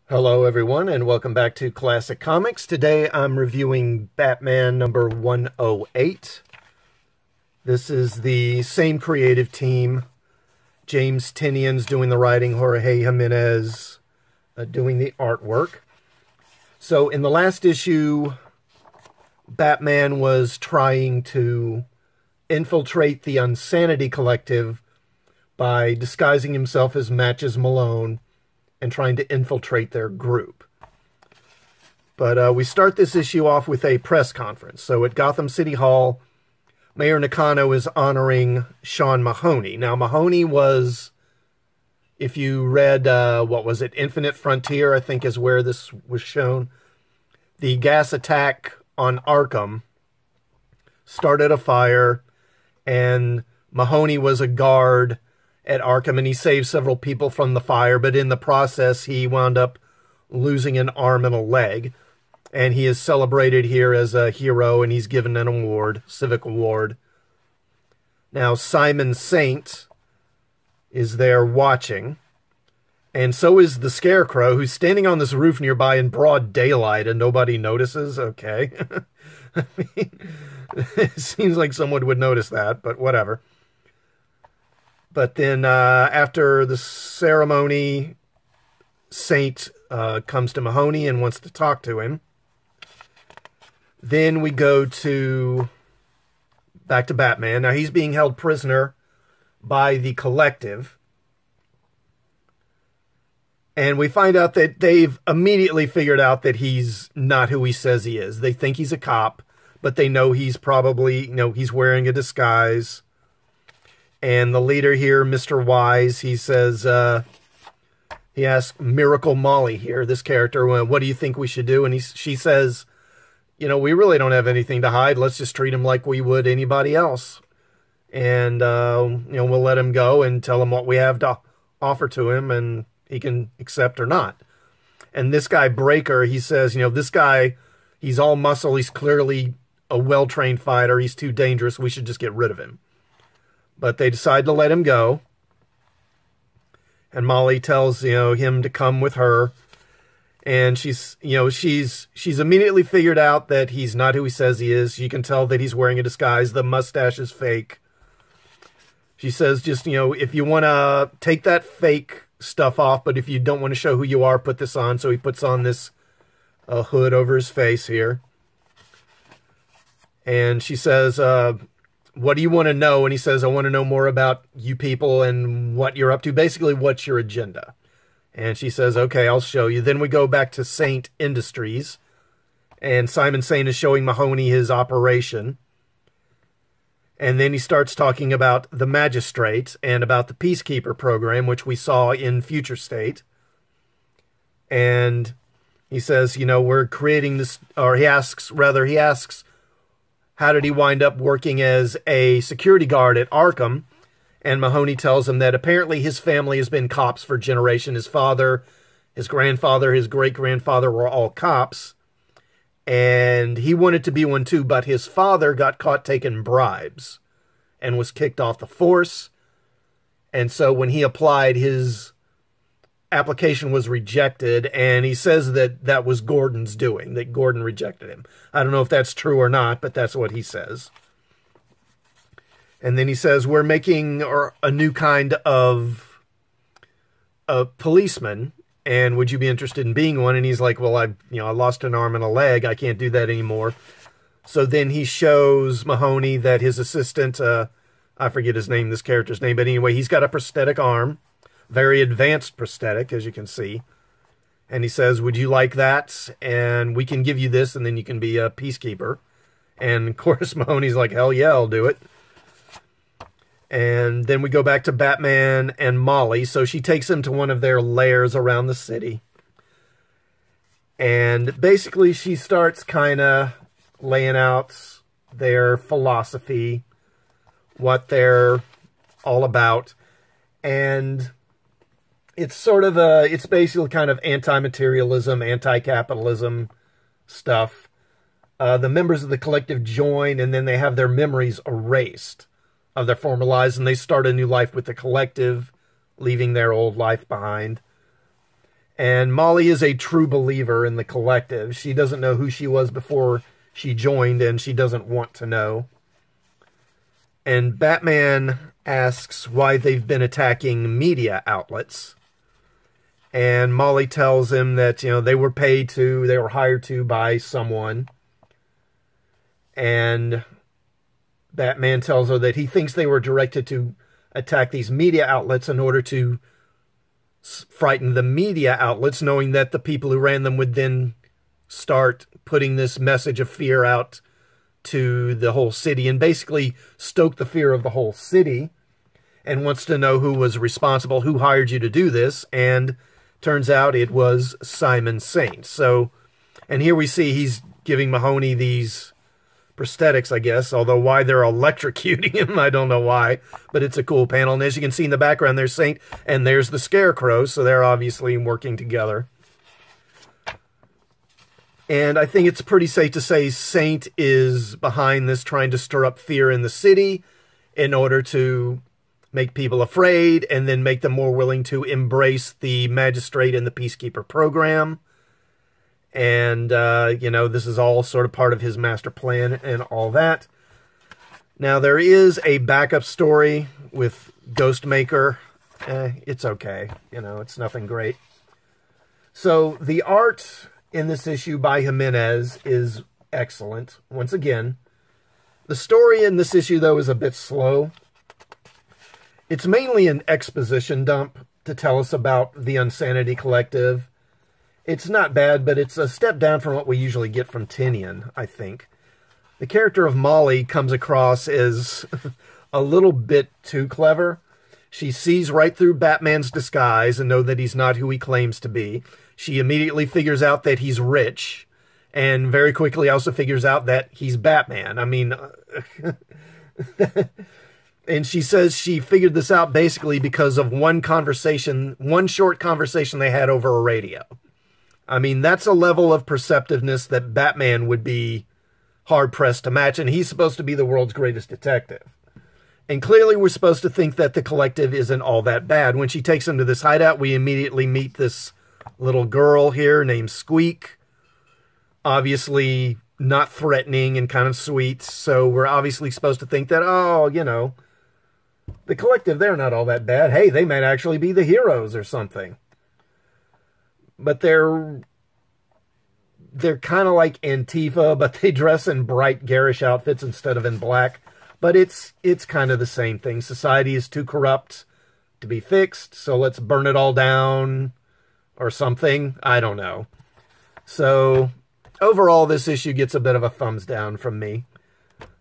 Hello everyone and welcome back to Classic Comics. Today I'm reviewing Batman number 108. This is the same creative team. James Tynion's doing the writing, Jorge Jimenez doing the artwork. So in the last issue, Batman was trying to infiltrate the Unsanity Collective by disguising himself as Matches Malone and trying to infiltrate their group. But we start this issue off with a press conference. So at Gotham City Hall, Mayor Nakano is honoring Sean Mahoney. Now, Mahoney was, if you read, what was it, Infinite Frontier, I think is where this was shown. The gas attack on Arkham started a fire, and Mahoney was a guard at Arkham, and he saved several people from the fire, but in the process, he wound up losing an arm and a leg. And he is celebrated here as a hero, and he's given an award, civic award. Now, Simon Saint is there watching, and so is the Scarecrow, who's standing on this roof nearby in broad daylight, and nobody notices. Okay. I mean, it seems like someone would notice that, but whatever. But then after the ceremony, Saint comes to Mahoney and wants to talk to him. Then we go back to Batman. Now he's being held prisoner by the Collective. And we find out that they've immediately figured out that he's not who he says he is. They think he's a cop, but they know he's probably, he's wearing a disguise. And the leader here, Mr. Wise, he says, he asks Miracle Molly here, this character, what do you think we should do? And she says, we really don't have anything to hide. Let's just treat him like we would anybody else. And, we'll let him go and tell him what we have to offer to him, and he can accept or not. And this guy, Breaker, he says, this guy, he's all muscle. He's clearly a well-trained fighter. He's too dangerous. We should just get rid of him. But they decide to let him go. And Molly tells, him to come with her. And she's immediately figured out that he's not who he says he is. You can tell that he's wearing a disguise. The mustache is fake. She says, just, if you want to take that fake stuff off, but if you don't want to show who you are, put this on. So he puts on this hood over his face here. And she says, what do you want to know? And he says, I want to know more about you people and what you're up to. Basically, what's your agenda? And she says, okay, I'll show you. Then we go back to Saint Industries. And Simon Saint is showing Mahoney his operation. And then he starts talking about the Magistrate and about the Peacekeeper program, which we saw in Future State. And he says, we're creating this, or he asks, how did he wind up working as a security guard at Arkham? And Mahoney tells him that apparently his family has been cops for generations. His father, his grandfather, his great-grandfather were all cops. And he wanted to be one too, but his father got caught taking bribes and was kicked off the force. And so when he applied, his application was rejected, and he says that that was Gordon's doing, that Gordon rejected him. I don't know if that's true or not, but that's what he says. And then he says, we're making a new kind of a policeman, and would you be interested in being one? And he's like, well, I lost an arm and a leg. I can't do that anymore. So then he shows Mahoney that his assistant, I forget his name, this character's name, but anyway, he's got a prosthetic arm. Very advanced prosthetic, as you can see. And he says, would you like that? And we can give you this, and then you can be a peacekeeper. And, of course, Mahoney's like, hell yeah, I'll do it. And then we go back to Batman and Molly. So she takes him to one of their lairs around the city. And basically she starts kind of laying out their philosophy, what they're all about. And it's it's basically kind of anti-materialism, anti-capitalism stuff. The members of the Collective join, and then they have their memories erased of their former lives, and they start a new life with the Collective, leaving their old life behind. And Molly is a true believer in the collective. She doesn't know who she was before she joined, and she doesn't want to know. And Batman asks why they've been attacking media outlets. And Molly tells him that, you know, they were hired to by someone. And Batman tells her that he thinks they were directed to attack these media outlets in order to frighten the media outlets, knowing that the people who ran them would then start putting this message of fear out to the whole city and basically stoke the fear of the whole city, and wants to know who was responsible, who hired you to do this, and turns out it was Simon Saint. So, and here we see he's giving Mahoney these prosthetics, I guess, although why they're electrocuting him, I don't know why, but it's a cool panel. And as you can see in the background, there's Saint, and there's the Scarecrow, so they're obviously working together. And I think it's pretty safe to say Saint is behind this, trying to stir up fear in the city in order to make people afraid and then make them more willing to embrace the Magistrate and the Peacekeeper program. And, you know, this is all sort of part of his master plan and all that. Now, there is a backup story with Ghostmaker. It's okay. You know, it's nothing great. So, the art in this issue by Jimenez is excellent, once again. The story in this issue, though, is a bit slow. It's mainly an exposition dump to tell us about the Unsanity Collective. It's not bad, but it's a step down from what we usually get from Tynion, I think. The character of Molly comes across as a little bit too clever. She sees right through Batman's disguise and knows that he's not who he claims to be. She immediately figures out that he's rich, and very quickly also figures out that he's Batman. I mean, and she says she figured this out basically because of one short conversation they had over a radio. I mean, that's a level of perceptiveness that Batman would be hard-pressed to match, and he's supposed to be the world's greatest detective. And clearly we're supposed to think that the collective isn't all that bad. When she takes him to this hideout, we immediately meet this little girl here named Squeak. Obviously not threatening and kind of sweet, so we're obviously supposed to think that, oh, you know, the collective, they're not all that bad. Hey, they might actually be the heroes or something. But they're kind of like Antifa, but they dress in bright, garish outfits instead of in black. But it's kind of the same thing. Society is too corrupt to be fixed, so let's burn it all down or something. I don't know. So, overall, this issue gets a bit of a thumbs down from me.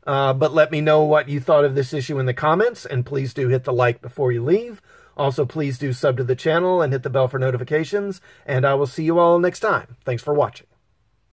But let me know what you thought of this issue in the comments, and please do hit the like before you leave. Also, please do sub to the channel and hit the bell for notifications, and I will see you all next time. Thanks for watching.